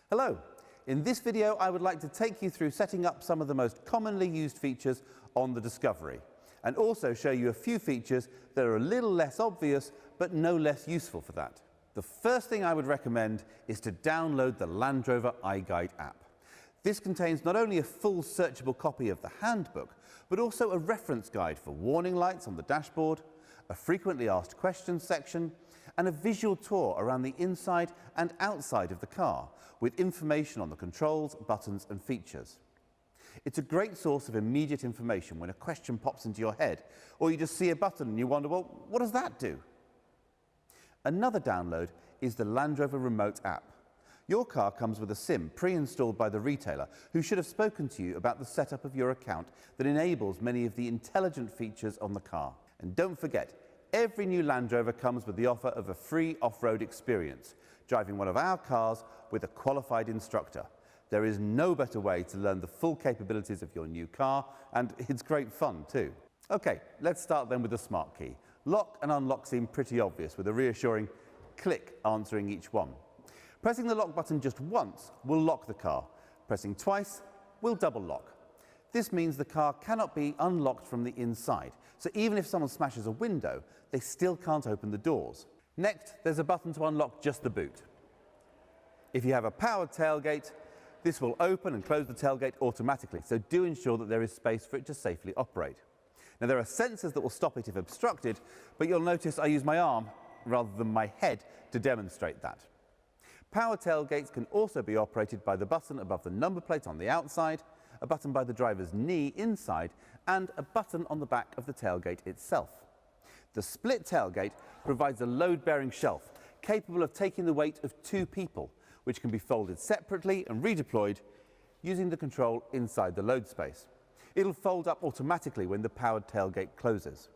Hello. In this video, I would like to take you through setting up some of the most commonly used features on the Discovery, and also show you a few features that are a little less obvious, but no less useful for that. The first thing I would recommend is to download the Land Rover iGuide app. This contains not only a full searchable copy of the handbook, but also a reference guide for warning lights on the dashboard, a frequently asked questions section, and a visual tour around the inside and outside of the car, with information on the controls, buttons and features. It's a great source of immediate information when a question pops into your head, or you just see a button and you wonder, well, what does that do? Another download is the Land Rover Remote app. Your car comes with a SIM pre-installed by the retailer, who should have spoken to you about the setup of your account that enables many of the intelligent features on the car. And don't forget, every new Land Rover comes with the offer of a free off-road experience, driving one of our cars with a qualified instructor. There is no better way to learn the full capabilities of your new car, and it's great fun too. Okay, let's start then with the smart key. Lock and unlock seem pretty obvious, with a reassuring click answering each one. Pressing the lock button just once will lock the car. Pressing twice will double lock. This means the car cannot be unlocked from the inside, so even if someone smashes a window, they still can't open the doors. Next, there's a button to unlock just the boot. If you have a powered tailgate, this will open and close the tailgate automatically, so do ensure that there is space for it to safely operate. Now, there are sensors that will stop it if obstructed, but you'll notice I use my arm rather than my head to demonstrate that. Power tailgates can also be operated by the button above the number plate on the outside, a button by the driver's knee inside, and a button on the back of the tailgate itself. The split tailgate provides a load-bearing shelf capable of taking the weight of 2 people, which can be folded separately and redeployed using the control inside the load space. It'll fold up automatically when the powered tailgate closes.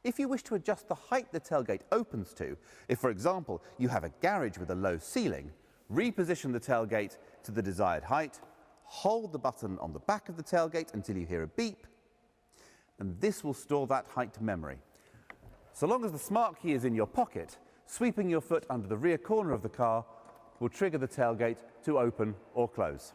If you wish to adjust the height the tailgate opens to, if, for example, you have a garage with a low ceiling, reposition the tailgate to the desired height, hold the button on the back of the tailgate until you hear a beep, and this will store that height to memory. So long as the smart key is in your pocket, sweeping your foot under the rear corner of the car will trigger the tailgate to open or close.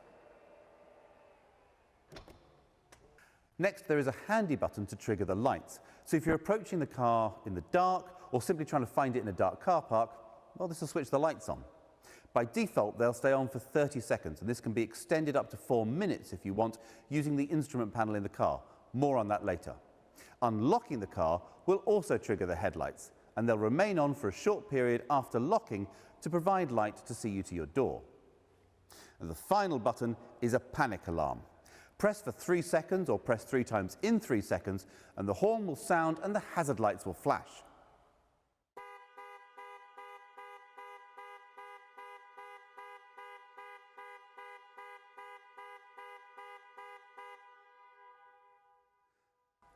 Next, there is a handy button to trigger the lights. So if you're approaching the car in the dark, or simply trying to find it in a dark car park, well, this will switch the lights on. By default, they'll stay on for 30 seconds, and this can be extended up to 4 minutes if you want, using the instrument panel in the car. More on that later. Unlocking the car will also trigger the headlights, and they'll remain on for a short period after locking to provide light to see you to your door. And the final button is a panic alarm. Press for 3 seconds, or press 3 times in 3 seconds, and the horn will sound and the hazard lights will flash.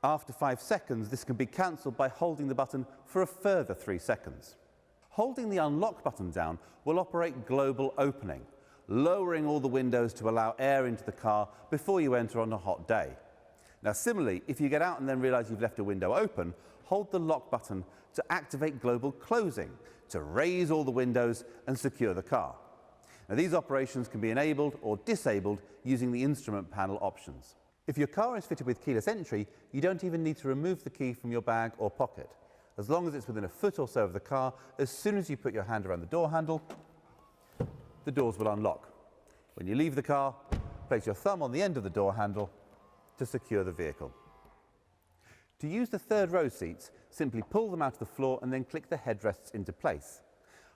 After 5 seconds, this can be cancelled by holding the button for a further 3 seconds. Holding the unlock button down will operate global opening, lowering all the windows to allow air into the car before you enter on a hot day. Now, similarly, if you get out and then realize you've left a window open, hold the lock button to activate global closing, to raise all the windows and secure the car. Now, these operations can be enabled or disabled using the instrument panel options. If your car is fitted with keyless entry, you don't even need to remove the key from your bag or pocket. As long as it's within a foot or so of the car, as soon as you put your hand around the door handle, the doors will unlock. When you leave the car, place your thumb on the end of the door handle to secure the vehicle. To use the third row seats, simply pull them out of the floor and then click the headrests into place.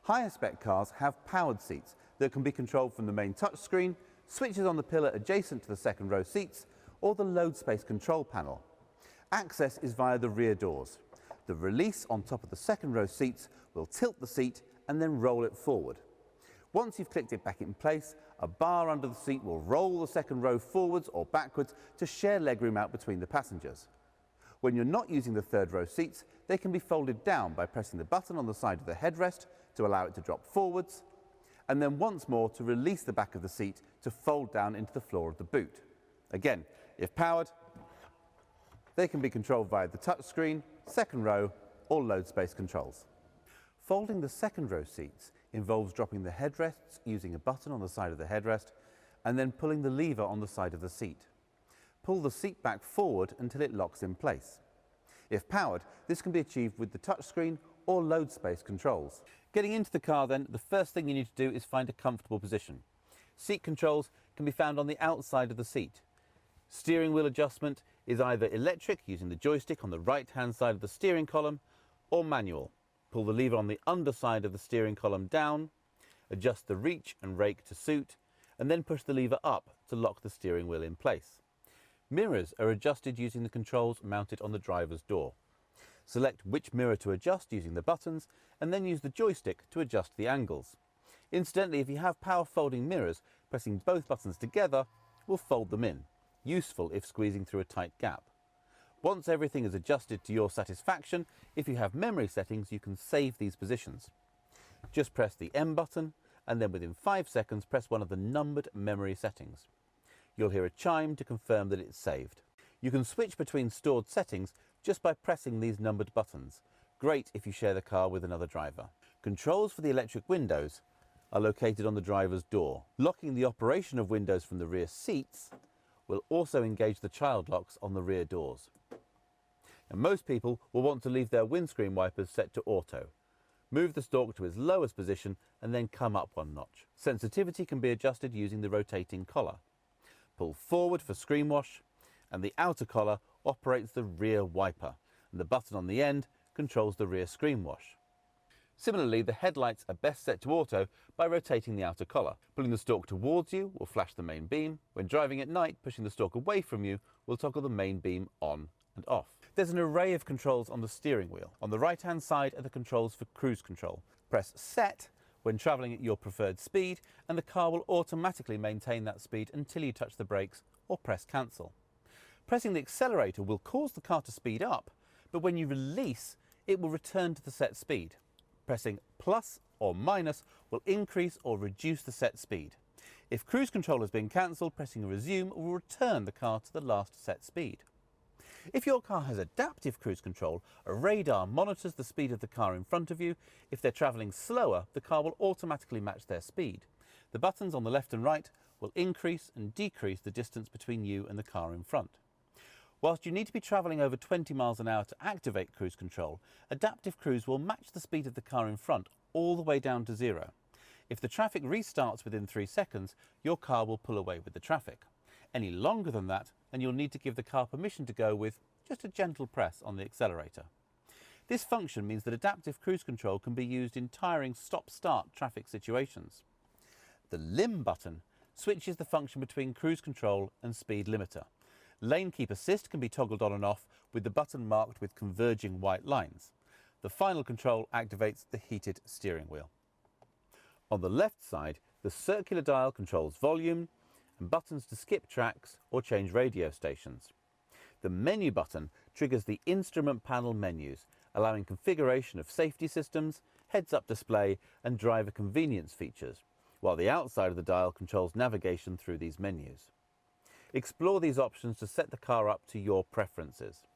Higher spec cars have powered seats that can be controlled from the main touchscreen, switches on the pillar adjacent to the second row seats, or the load space control panel. Access is via the rear doors. The release on top of the second row seats will tilt the seat and then roll it forward. Once you've clicked it back in place, a bar under the seat will roll the second row forwards or backwards to share legroom out between the passengers. When you're not using the third row seats, they can be folded down by pressing the button on the side of the headrest to allow it to drop forwards, and then once more to release the back of the seat to fold down into the floor of the boot. Again, if powered, they can be controlled via the touchscreen, second row, or load space controls. Folding the second row seats involves dropping the headrests using a button on the side of the headrest and then pulling the lever on the side of the seat. Pull the seat back forward until it locks in place. If powered, this can be achieved with the touchscreen or load space controls. Getting into the car then, the first thing you need to do is find a comfortable position. Seat controls can be found on the outside of the seat. Steering wheel adjustment is either electric using the joystick on the right hand side of the steering column or manual. Pull the lever on the underside of the steering column down, adjust the reach and rake to suit, and then push the lever up to lock the steering wheel in place. Mirrors are adjusted using the controls mounted on the driver's door. Select which mirror to adjust using the buttons and then use the joystick to adjust the angles. Incidentally, if you have power folding mirrors, pressing both buttons together will fold them in, useful if squeezing through a tight gap. Once everything is adjusted to your satisfaction, if you have memory settings, you can save these positions. Just press the M button and then within 5 seconds press one of the numbered memory settings. You'll hear a chime to confirm that it's saved. You can switch between stored settings just by pressing these numbered buttons. Great if you share the car with another driver. Controls for the electric windows are located on the driver's door. Locking the operation of windows from the rear seats will also engage the child locks on the rear doors. And most people will want to leave their windscreen wipers set to auto. Move the stalk to its lowest position and then come up one notch. Sensitivity can be adjusted using the rotating collar. Pull forward for screen wash, and the outer collar operates the rear wiper, and the button on the end controls the rear screen wash. Similarly, the headlights are best set to auto by rotating the outer collar. Pulling the stalk towards you will flash the main beam. When driving at night, pushing the stalk away from you will toggle the main beam on and off. There's an array of controls on the steering wheel. On the right-hand side are the controls for cruise control. Press Set when travelling at your preferred speed, and the car will automatically maintain that speed until you touch the brakes or press Cancel. Pressing the accelerator will cause the car to speed up, but when you release, it will return to the set speed. Pressing plus or minus will increase or reduce the set speed. If cruise control has been cancelled, pressing resume will return the car to the last set speed. If your car has adaptive cruise control, a radar monitors the speed of the car in front of you. If they're travelling slower, the car will automatically match their speed. The buttons on the left and right will increase and decrease the distance between you and the car in front. Whilst you need to be travelling over 20 miles an hour to activate cruise control, adaptive cruise will match the speed of the car in front all the way down to 0. If the traffic restarts within 3 seconds, your car will pull away with the traffic. Any longer than that, and you'll need to give the car permission to go with just a gentle press on the accelerator. This function means that adaptive cruise control can be used in tiring stop-start traffic situations. The limb button switches the function between cruise control and speed limiter. Lane keep assist can be toggled on and off with the button marked with converging white lines. The final control activates the heated steering wheel. On the left side, the circular dial controls volume and buttons to skip tracks or change radio stations. The menu button triggers the instrument panel menus, allowing configuration of safety systems, heads-up display and driver convenience features, while the outside of the dial controls navigation through these menus. Explore these options to set the car up to your preferences.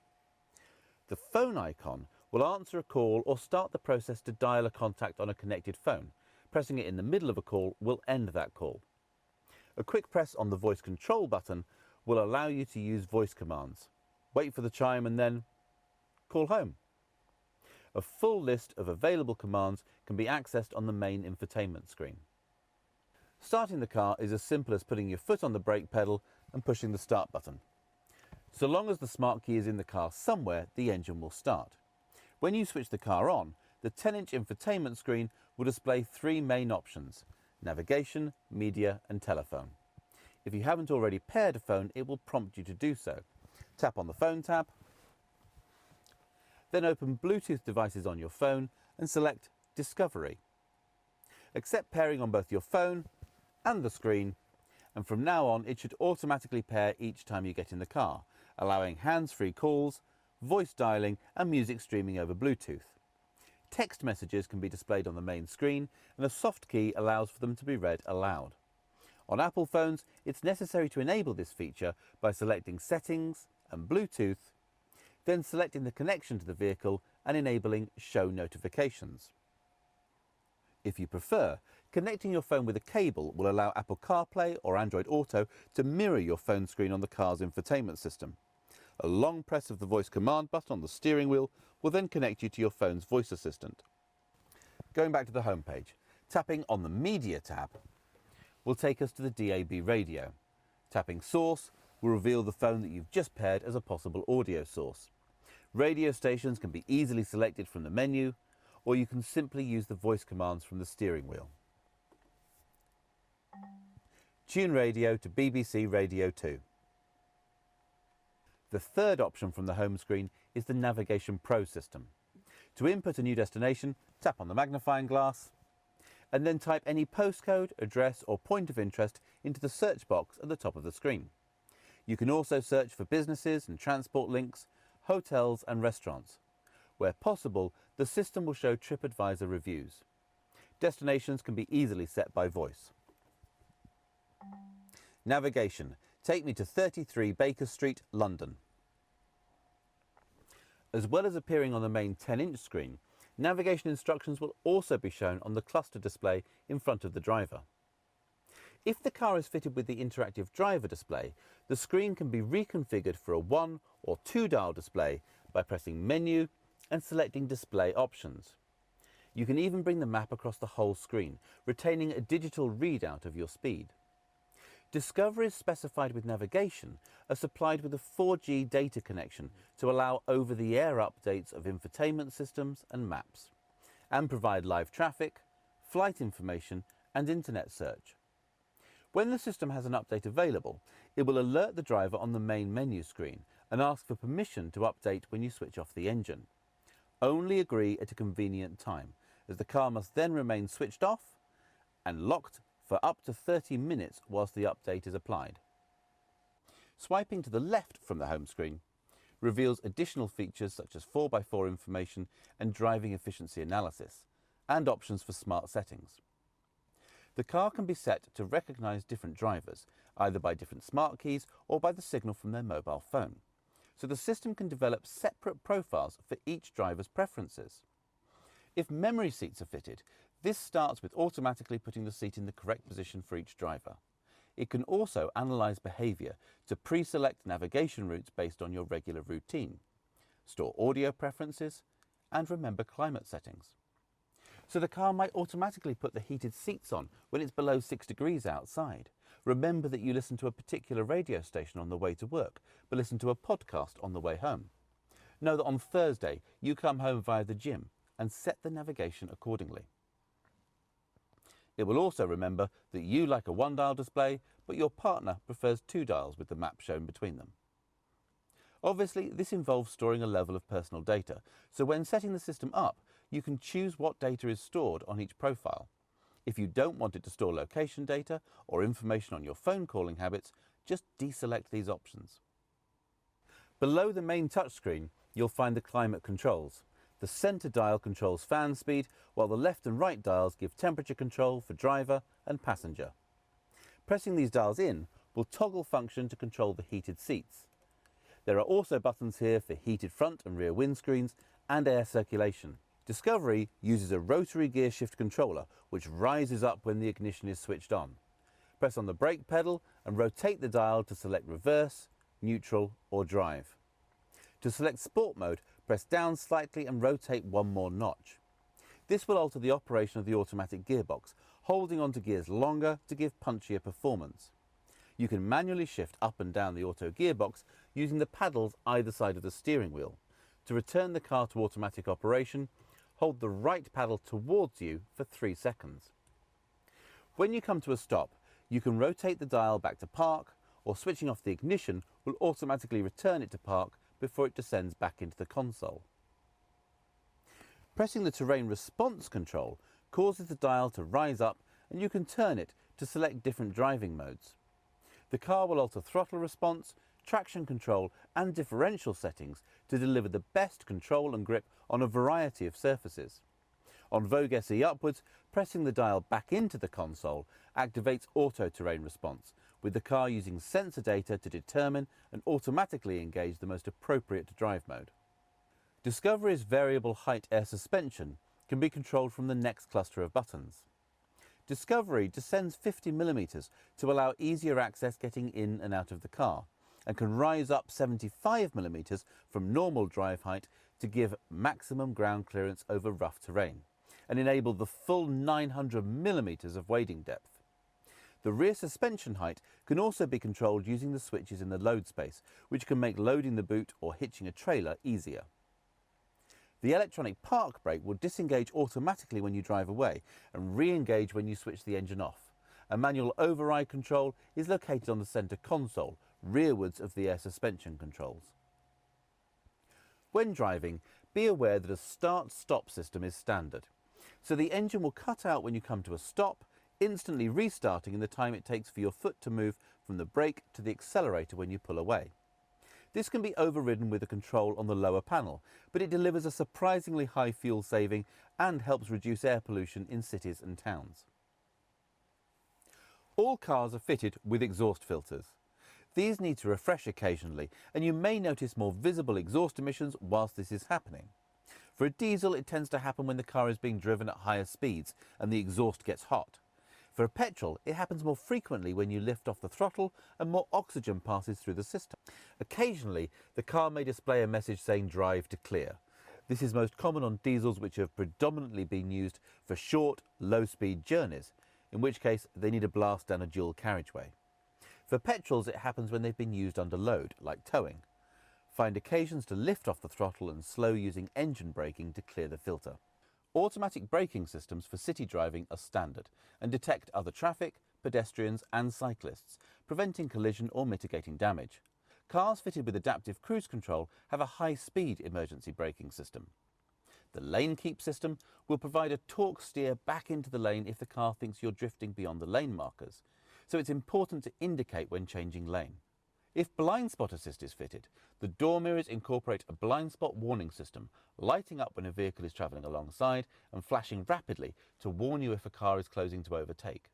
The phone icon will answer a call or start the process to dial a contact on a connected phone. Pressing it in the middle of a call will end that call. A quick press on the voice control button will allow you to use voice commands. Wait for the chime and then call home. A full list of available commands can be accessed on the main infotainment screen. Starting the car is as simple as putting your foot on the brake pedal and pushing the start button. So long as the smart key is in the car somewhere, the engine will start. When you switch the car on, the 10-inch infotainment screen will display 3 main options: navigation, media and telephone. If you haven't already paired a phone, it will prompt you to do so. Tap on the phone tab, then open Bluetooth devices on your phone and select Discovery. Accept pairing on both your phone and the screen, and from now on it should automatically pair each time you get in the car, allowing hands-free calls, voice dialing and music streaming over Bluetooth. Text messages can be displayed on the main screen, and a soft key allows for them to be read aloud. On Apple phones, it's necessary to enable this feature by selecting Settings and Bluetooth, then selecting the connection to the vehicle and enabling Show Notifications. If you prefer, connecting your phone with a cable will allow Apple CarPlay or Android Auto to mirror your phone screen on the car's infotainment system. A long press of the voice command button on the steering wheel will then connect you to your phone's voice assistant. Going back to the home page, tapping on the Media tab will take us to the DAB radio. Tapping Source will reveal the phone that you've just paired as a possible audio source. Radio stations can be easily selected from the menu, or you can simply use the voice commands from the steering wheel. Tune radio to BBC Radio 2. The third option from the home screen is the Navigation Pro system. To input a new destination, tap on the magnifying glass and then type any postcode, address or point of interest into the search box at the top of the screen. You can also search for businesses and transport links, hotels and restaurants. Where possible, the system will show TripAdvisor reviews. Destinations can be easily set by voice. Navigation. Take me to 33 Baker Street, London. As well as appearing on the main 10-inch screen, navigation instructions will also be shown on the cluster display in front of the driver. If the car is fitted with the interactive driver display, the screen can be reconfigured for a 1 or 2 dial display by pressing Menu and selecting Display Options. You can even bring the map across the whole screen, retaining a digital readout of your speed. Discoveries specified with navigation are supplied with a 4G data connection to allow over-the-air updates of infotainment systems and maps, and provide live traffic, flight information and internet search. When the system has an update available, it will alert the driver on the main menu screen and ask for permission to update when you switch off the engine. Only agree at a convenient time, as the car must then remain switched off and locked for up to 30 minutes whilst the update is applied. Swiping to the left from the home screen reveals additional features such as 4x4 information and driving efficiency analysis, and options for smart settings. The car can be set to recognise different drivers, either by different smart keys or by the signal from their mobile phone, so the system can develop separate profiles for each driver's preferences. If memory seats are fitted, this starts with automatically putting the seat in the correct position for each driver. It can also analyse behaviour to pre-select navigation routes based on your regular routine, store audio preferences and remember climate settings. So the car might automatically put the heated seats on when it's below 6 degrees outside. Remember that you listen to a particular radio station on the way to work, but listen to a podcast on the way home. Know that on Thursday you come home via the gym and set the navigation accordingly. It will also remember that you like a 1-dial display, but your partner prefers 2 dials with the map shown between them. Obviously, this involves storing a level of personal data, so when setting the system up, you can choose what data is stored on each profile. If you don't want it to store location data or information on your phone calling habits, just deselect these options. Below the main touchscreen, you'll find the climate controls. The centre dial controls fan speed, while the left and right dials give temperature control for driver and passenger. Pressing these dials in will toggle function to control the heated seats. There are also buttons here for heated front and rear windscreens and air circulation. Discovery uses a rotary gear shift controller which rises up when the ignition is switched on. Press on the brake pedal and rotate the dial to select reverse, neutral or drive. To select sport mode, press down slightly and rotate one more notch. This will alter the operation of the automatic gearbox, holding onto gears longer to give punchier performance. You can manually shift up and down the auto gearbox using the paddles either side of the steering wheel. To return the car to automatic operation, hold the right paddle towards you for 3 seconds. When you come to a stop, you can rotate the dial back to park, or switching off the ignition will automatically return it to park before it descends back into the console. Pressing the terrain response control causes the dial to rise up and you can turn it to select different driving modes. The car will alter throttle response, traction control and differential settings to deliver the best control and grip on a variety of surfaces. On Vogue SE upwards, pressing the dial back into the console activates auto terrain response, with the car using sensor data to determine and automatically engage the most appropriate drive mode. Discovery's variable height air suspension can be controlled from the next cluster of buttons. Discovery descends 50 millimeters to allow easier access getting in and out of the car, and can rise up 75 millimeters from normal drive height to give maximum ground clearance over rough terrain, and enable the full 900 millimeters of wading depth. The rear suspension height can also be controlled using the switches in the load space, which can make loading the boot or hitching a trailer easier. The electronic park brake will disengage automatically when you drive away and re-engage when you switch the engine off. A manual override control is located on the centre console, rearwards of the air suspension controls. When driving, be aware that a start-stop system is standard, so the engine will cut out when you come to a stop, instantly restarting in the time it takes for your foot to move from the brake to the accelerator when you pull away. This can be overridden with a control on the lower panel, but it delivers a surprisingly high fuel saving and helps reduce air pollution in cities and towns. All cars are fitted with exhaust filters. These need to refresh occasionally, and you may notice more visible exhaust emissions whilst this is happening. For a diesel, it tends to happen when the car is being driven at higher speeds and the exhaust gets hot. For a petrol, it happens more frequently when you lift off the throttle and more oxygen passes through the system. Occasionally, the car may display a message saying drive to clear. This is most common on diesels which have predominantly been used for short, low-speed journeys, in which case they need a blast down a dual carriageway. For petrols, it happens when they've been used under load, like towing. Find occasions to lift off the throttle and slow using engine braking to clear the filter. Automatic braking systems for city driving are standard and detect other traffic, pedestrians and cyclists, preventing collision or mitigating damage. Cars fitted with adaptive cruise control have a high-speed emergency braking system. The lane keep system will provide a torque steer back into the lane if the car thinks you're drifting beyond the lane markers, so it's important to indicate when changing lane. If blind spot assist is fitted, the door mirrors incorporate a blind spot warning system, lighting up when a vehicle is travelling alongside and flashing rapidly to warn you if a car is closing to overtake.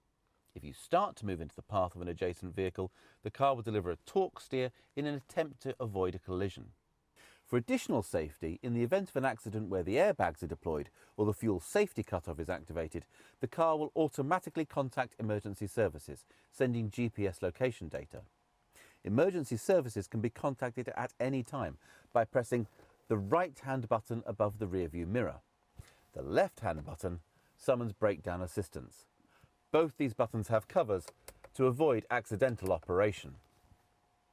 If you start to move into the path of an adjacent vehicle, the car will deliver a torque steer in an attempt to avoid a collision. For additional safety, in the event of an accident where the airbags are deployed or the fuel safety cutoff is activated, the car will automatically contact emergency services, sending GPS location data. Emergency services can be contacted at any time by pressing the right-hand button above the rear-view mirror. The left-hand button summons breakdown assistance. Both these buttons have covers to avoid accidental operation.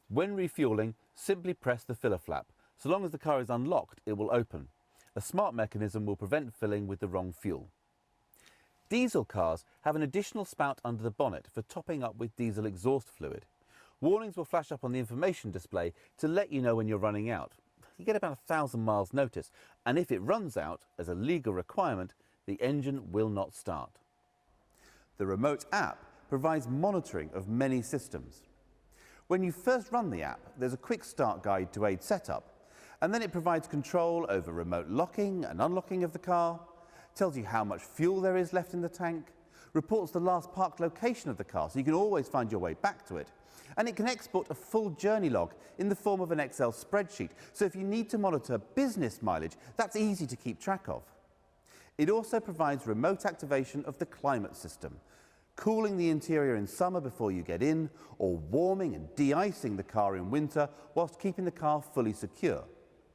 When refuelling, simply press the filler flap. So long as the car is unlocked, it will open. A smart mechanism will prevent filling with the wrong fuel. Diesel cars have an additional spout under the bonnet for topping up with diesel exhaust fluid. Warnings will flash up on the information display to let you know when you're running out. You get about 1,000 miles notice, and if it runs out, as a legal requirement, the engine will not start. The remote app provides monitoring of many systems. When you first run the app, there's a quick start guide to aid setup, and then it provides control over remote locking and unlocking of the car, tells you how much fuel there is left in the tank, reports the last parked location of the car so you can always find your way back to it, and it can export a full journey log in the form of an Excel spreadsheet, so if you need to monitor business mileage, that's easy to keep track of. It also provides remote activation of the climate system, cooling the interior in summer before you get in, or warming and de-icing the car in winter whilst keeping the car fully secure.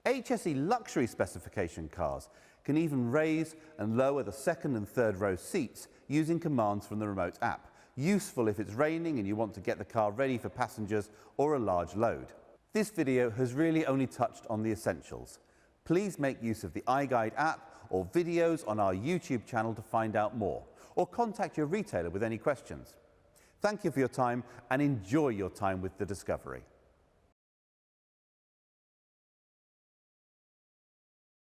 HSE luxury specification cars can even raise and lower the second and third row seats using commands from the remote app, useful if it's raining and you want to get the car ready for passengers or a large load. This video has really only touched on the essentials. Please make use of the iGuide app or videos on our YouTube channel to find out more, or contact your retailer with any questions. Thank you for your time and enjoy your time with the Discovery.